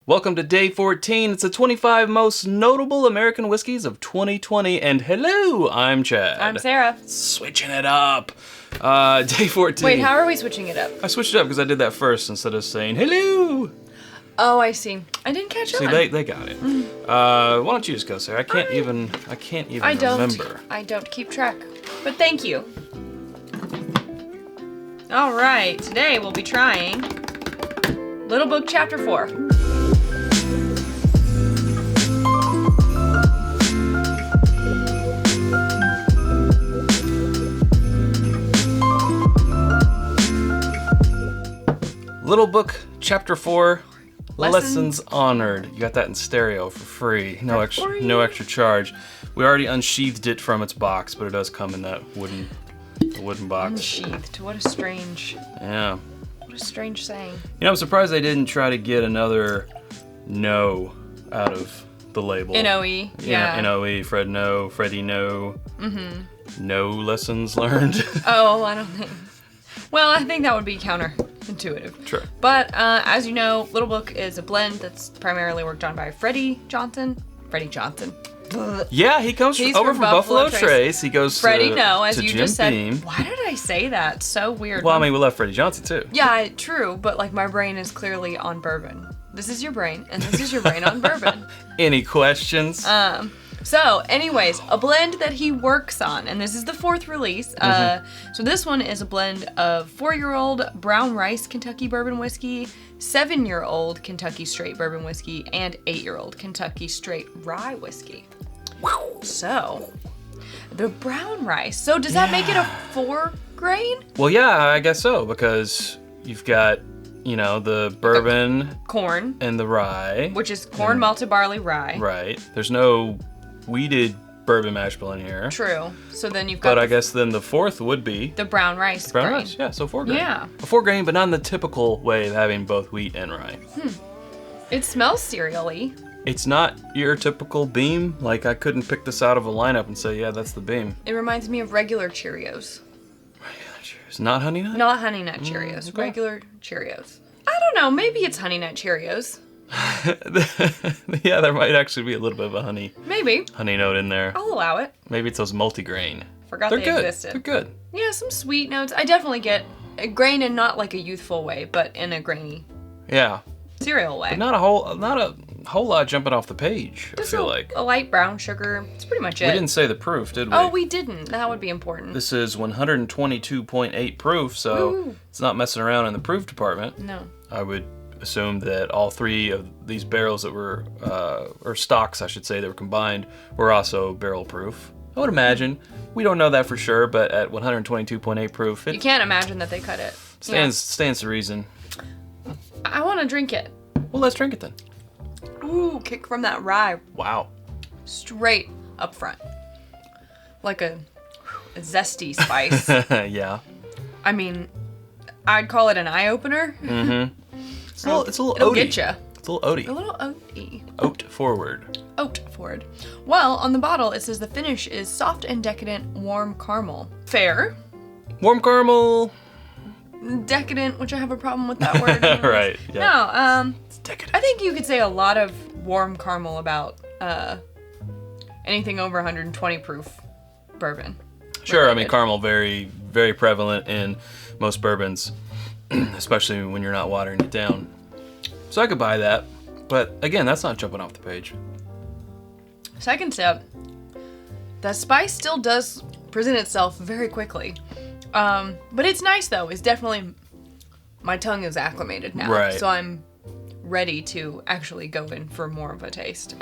Welcome to day 14. It's the 25 most notable American whiskeys of 2020. And hello, I'm Chad. I'm Sarah. Switching it up. Day 14. Wait, how are we switching it up? I switched it up because I did that first instead of saying hello. Oh, I see. I didn't catch on. See, they got it. Why don't you just go, Sarah? I can't even remember. I don't keep track. But thank you. All right, today we'll be trying Little Book Chapter 4. Little Book Chapter 4. Lessons honored. You got that in stereo for free. No extra charge. We already unsheathed it from its box, but it does come in that wooden box. Unsheathed. What a strange. Yeah. What a strange saying. You know, I'm surprised they didn't try to get another no out of the label. N-O-E. Yeah. N-O-E. Fred no. Freddie no. No lessons learned. Oh, I don't think. Well, I think that would be counterintuitive. True. But as you know, Little Book is a blend that's primarily worked on by Freddie Johnson. Yeah, he comes over from Buffalo Trace. He goes Freddie, no, as to you Jim just said. Beam. Why did I say that? So weird. Well, I mean, we love Freddie Johnson too. Yeah, true, but like my brain is clearly on bourbon. This is your brain, and this is your brain on bourbon. Any questions? So, anyways, a blend that he works on, and this is the 4th release. So this one is a blend of 4-year-old brown rice Kentucky bourbon whiskey, 7-year-old Kentucky straight bourbon whiskey, and 8-year-old Kentucky straight rye whiskey. So, the brown rice. So does that make it a 4-grain? Well, yeah, I guess so, because you've got, you know, the bourbon, corn, and the rye, which is corn, malted barley, rye. Right. There's no wheated bourbon mash bill in here. True. So then you've got. But I guess then the 4th would be the brown rice. Brown rice, yeah. So 4 grain. Yeah. A 4 grain, but not in the typical way of having both wheat and rye. It smells cereal-y. It's not your typical Beam. Like, I couldn't pick this out of a lineup and say, yeah, that's the Beam. It reminds me of regular Cheerios. Regular Cheerios. Not Honey Nut? Not Honey Nut Cheerios. Okay. Regular Cheerios. I don't know. Maybe it's Honey Nut Cheerios. Yeah, there might actually be a little bit of a honey note in there. I'll allow it. Maybe it's those multigrain. Forgot They're they good. existed. They're good. Yeah, some sweet notes. I definitely get a grain in not like a youthful way, but in a grainy cereal way. But not a whole lot jumping off the page, Just I feel like. A light brown sugar. It's pretty much it. We didn't say the proof, did we? Oh, we didn't. That would be important. This is 122.8 proof, so it's not messing around in the proof department. No. I would assume that all 3 of these barrels that were, or stocks, I should say, that were combined, were also barrel proof. I would imagine. We don't know that for sure, but at 122.8 proof, you can't imagine that they cut it. Stands to reason. I want to drink it. Well, let's drink it then. Ooh, kick from that rye. Wow. Straight up front. Like a zesty spice. Yeah. I mean, I'd call it an eye-opener. It's a little It'll oaty. get you. It's a little oaty. A little oaty. Oat forward. Oat forward. Well, on the bottle, it says the finish is soft and decadent warm caramel. Fair. Warm caramel. Decadent, which I have a problem with that word. Right. Yeah. No, it's decadent. I think you could say a lot of warm caramel about anything over 120 proof bourbon. Sure, related. I mean, caramel very, very prevalent in most bourbons, especially when you're not watering it down. So I could buy that, but again, that's not jumping off the page. Second sip, the spice still does present itself very quickly. But it's nice though. It's definitely, my tongue is acclimated now. Right. So I'm ready to actually go in for more of a taste.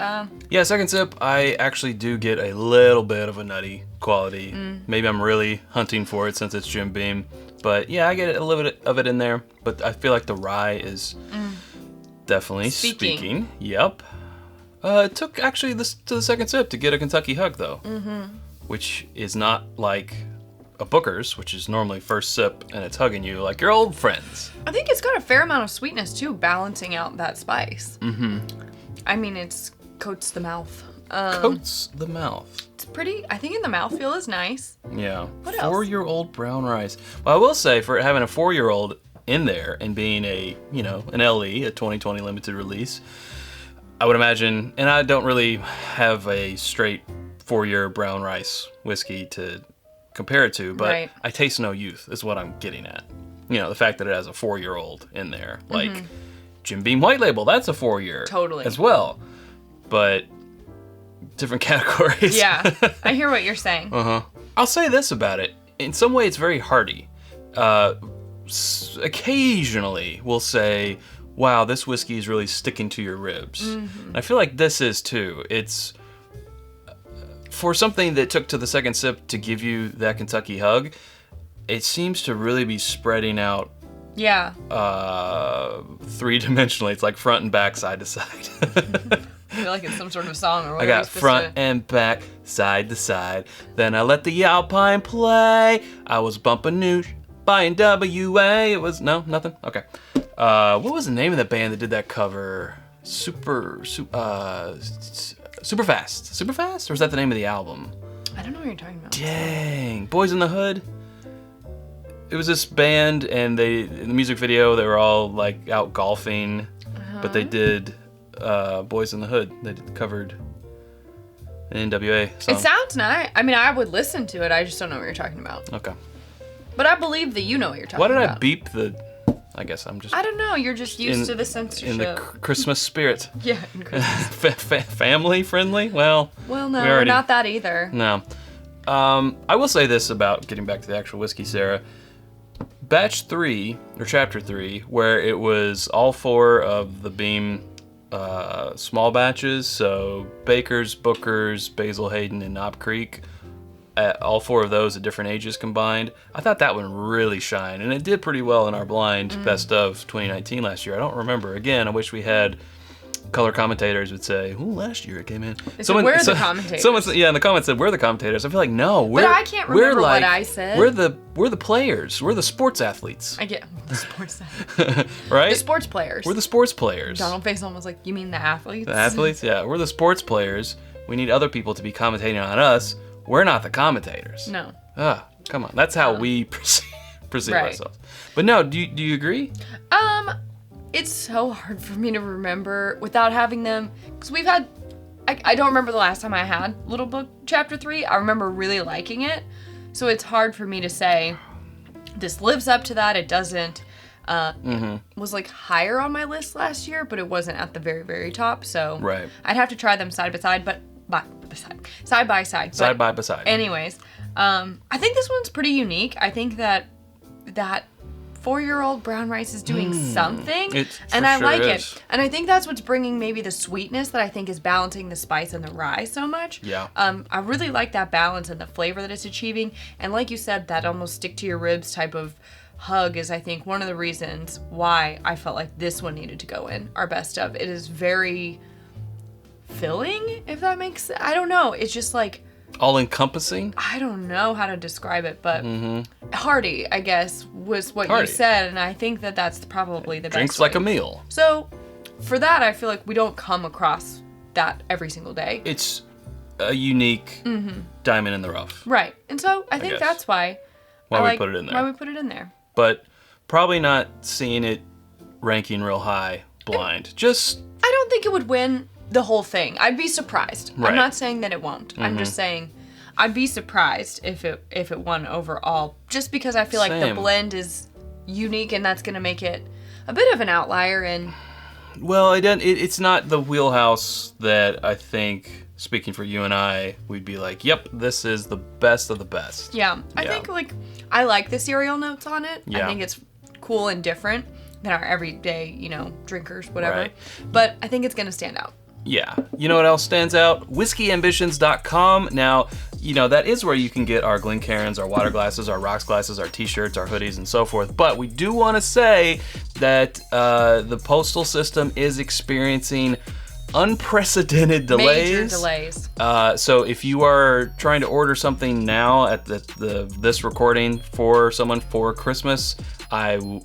Yeah, second sip, I actually do get a little bit of a nutty quality. Maybe I'm really hunting for it since it's Jim Beam. But yeah, I get a little bit of it in there. But I feel like the rye is definitely speaking. Yep. It took actually this to the second sip to get a Kentucky hug though. Which is not like a Booker's, which is normally first sip and it's hugging you like your old friends. I think it's got a fair amount of sweetness too, balancing out that spice. I mean, it coats the mouth. Coats the mouth. It's pretty, I think in the mouthfeel is nice. Yeah. What else? 4-year-old brown rice. Well, I will say, for having a 4-year-old, in there, and being an LE, a 2020 limited release, I would imagine, and I don't really have a straight 4-year brown rice whiskey to compare it to, but Right. I taste no youth is what I'm getting at. The fact that it has a 4-year-old in there, like Jim Beam White Label, that's a 4-year Totally. as well, but different categories. Yeah, I hear what you're saying. I'll say this about it. In some way, it's very hearty. Occasionally, we'll say, wow, this whiskey is really sticking to your ribs. And I feel like this is too. It's for something that took to the second sip to give you that Kentucky hug, it seems to really be spreading out Yeah. 3-dimensionally. It's like front and back, side to side. I feel like it's some sort of song or I whatever. got front and back, side to side. Then I let the Alpine play. I was bumping new buying WA. It was nothing. Okay. What was the name of the band that did that cover? Super Fast. Super Fast? Or is that the name of the album? I don't know what you're talking about. Dang. Boys in the Hood. It was this band, and in the music video they were all like out golfing, but they did Boys in the Hood. They covered an NWA song. It sounds nice. I mean, I would listen to it. I just don't know what you're talking about. Okay. But I believe that you know what you're talking Why did about. I beep the... I guess I'm just... I don't know. You're just used to the censorship. In the Christmas spirit. Yeah, in Christmas. Family friendly? Well, Well, no, we're not that either. No. I will say this about getting back to the actual whiskey, Sarah. Batch 3, or Chapter 3, where it was all 4 of the Beam small batches, so Baker's, Booker's, Basil Hayden, and Knob Creek, all 4 of those at different ages combined. I thought that one really shined, and it did pretty well in our blind best of 2019 last year. I don't remember. Again, I wish we had color commentators would say, "Ooh, last year it came in." We're the commentators. Someone said, in the comments said, "We're the commentators." I feel like no, But I can't remember what I said. We're the players. We're the sports athletes. I get the sports. Right? The sports players. We're the sports players. Donald Faison was like, "You mean the athletes?" The athletes, yeah. We're the sports players. We need other people to be commentating on us. We're not the commentators. No. Come on. That's how we perceive Right. ourselves. But no, do you agree? It's so hard for me to remember without having them, because we've had, I don't remember the last time I had Little Book Chapter 3. I remember really liking it, so it's hard for me to say this lives up to that, it doesn't. Was like higher on my list last year, but it wasn't at the very, very top, so Right. I'd have to try them side by side. Side by side. Side by side. Anyways, I think this one's pretty unique. I think that 4-year-old brown rice is doing something, and I like it. And I think that's what's bringing maybe the sweetness that I think is balancing the spice and the rye so much. Yeah. I really like that balance and the flavor that it's achieving. And like you said, that almost stick to your ribs type of hug is, I think, one of the reasons why I felt like this one needed to go in our best of. It is very filling, if that makes sense. I don't know. It's just like, all encompassing. I don't know how to describe it, but hearty, I guess, was what Hearty. you said, and I think that that's probably the best Drinks way. like a meal. So, for that, I feel like we don't come across that every single day. It's a unique diamond in the rough. Right, and so I think guess. that's why we put it in there. Why we put it in there. But probably not seeing it ranking real high blind. Just I don't think it would win the whole thing. I'd be surprised. Right. I'm not saying that it won't. I'm just saying I'd be surprised if it won overall, just because I feel like the Same. blend is unique, and that's going to make it a bit of an outlier. And well, it's not the wheelhouse that I think, speaking for you and I, we'd be like, yep, this is the best of the best. yeah, I Yeah. think like I like the cereal notes on it. Yeah. I think it's cool and different than our everyday, drinkers, whatever. Right. But I think it's going to stand out. Yeah. You know what else stands out? WhiskeyAmbitions.com. Now, that is where you can get our Glencairns, our water glasses, our rocks glasses, our t-shirts, our hoodies, and so forth. But we do want to say that the postal system is experiencing unprecedented delays. Major delays. So if you are trying to order something now at this recording for someone for Christmas,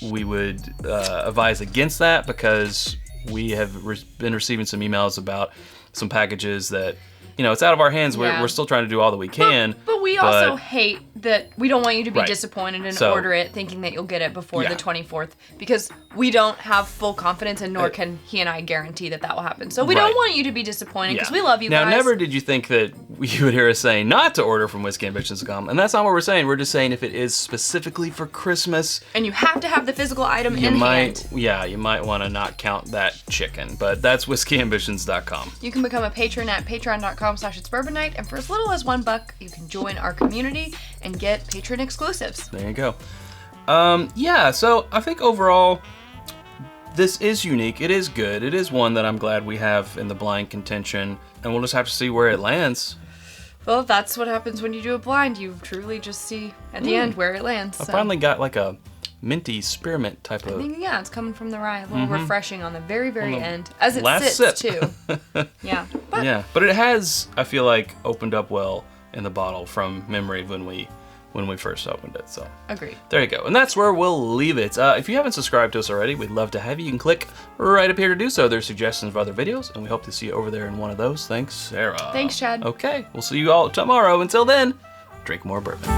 we would advise against that, because we have been receiving some emails about some packages that you know, it's out of our hands. Yeah. We're still trying to do all that we can. But we also hate that we don't want you to be Right. disappointed and So- order it thinking that you'll get it before Yeah. the 24th because we don't have full confidence and nor can he and I guarantee that that will happen. So we don't Right. want you to be disappointed because Yeah. we love you now, guys. never did you think that you would hear us saying not to order from whiskyambitions.com, and that's not what we're saying. We're just saying if it is specifically for Christmas, And you have to have the physical item you in might, hand. yeah, you might want to not count that chicken. But that's whiskyambitions.com. You can become a patron at patreon.com/itsbourbonnight, and for as little as $1, you can join our community and get patron exclusives. There you go. Yeah, so I think overall, this is unique. It is good. It is one that I'm glad we have in the blind contention, and we'll just have to see where it lands. Well, that's what happens when you do a blind. You truly just see at the end where it lands. I So. finally got like a minty spearmint type I of. think, yeah, it's coming from the rye. A little refreshing on the very, very end. As it last sits, sip. too. Yeah. But Yeah, but it has, I feel like, opened up well in the bottle from memory when we first opened it. So agreed. there you go, and that's where we'll leave it. If you haven't subscribed to us already, we'd love to have you. You can click right up here to do so. There's suggestions of other videos, and we hope to see you over there in one of those. Thanks, Sarah. Thanks, Chad. Okay, we'll see you all tomorrow. Until then, drink more bourbon.